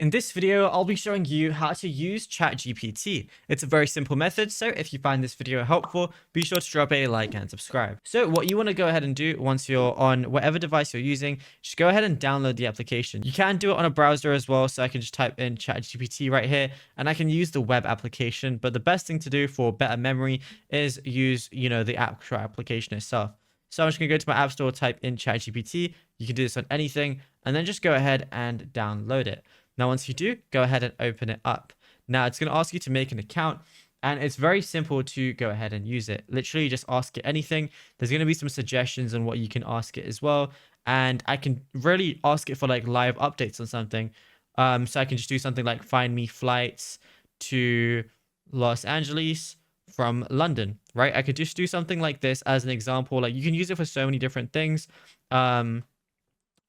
In this video, I'll be showing you how to use ChatGPT. It's a very simple method, so if you find this video helpful, be sure to drop a like and subscribe. So what you want to go ahead and do once you're on whatever device you're using, just go ahead and download the application. You can do it on a browser as well, so I can just type in ChatGPT right here, and I can use the web application, but the best thing to do for better memory is use, the actual application itself. So I'm just going to go to my app store, type in ChatGPT. You can do this on anything, and then just go ahead and download it. Now, once you do, go ahead and open it up. Now, it's going to ask you to make an account, and it's very simple to go ahead and use it. Literally, just ask it anything. There's going to be some suggestions on what you can ask it as well. And I can really ask it for like live updates on something. So I can just do something like find me flights to Los Angeles from London, right? I could just do something like this as an example. Like you can use it for so many different things.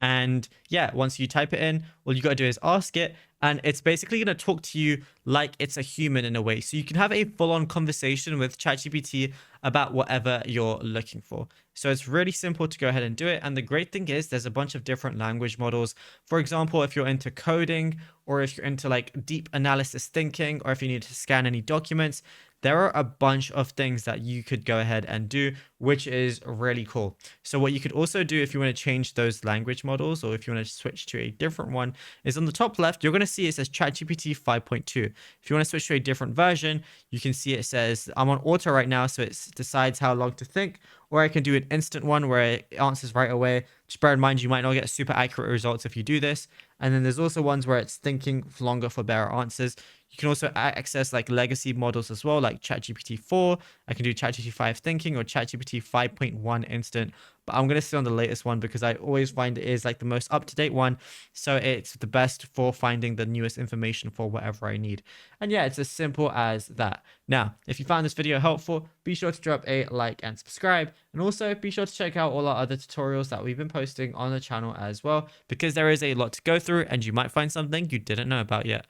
And yeah, once you type it in, all you got to do is ask it, and it's basically going to talk to you like it's a human in a way. So you can have a full-on conversation with ChatGPT about whatever you're looking for. So it's really simple to go ahead and do it. And the great thing is there's a bunch of different language models. For example, if you're into coding, or if you're into like deep analysis thinking, or if you need to scan any documents, there are a bunch of things that you could go ahead and do, which is really cool. So what you could also do if you want to change those language models, or if you want to switch to a different one, is on the top left, you're going to see it says ChatGPT 5.2. If you want to switch to a different version, you can see it says I'm on auto right now, so it decides how long to think, or I can do an instant one where it answers right away. Just bear in mind, you might not get super accurate results if you do this. And then there's also ones where it's thinking longer for better answers. You can also access like legacy models as well, like ChatGPT 4. I can do ChatGPT 5 thinking or ChatGPT 5.1 instant. But I'm going to stay on the latest one because I always find it is like the most up-to-date one. So it's the best for finding the newest information for whatever I need. And yeah, it's as simple as that. Now, if you found this video helpful, be sure to drop a like and subscribe. And also be sure to check out all our other tutorials that we've been posting on the channel as well, because there is a lot to go through and you might find something you didn't know about yet.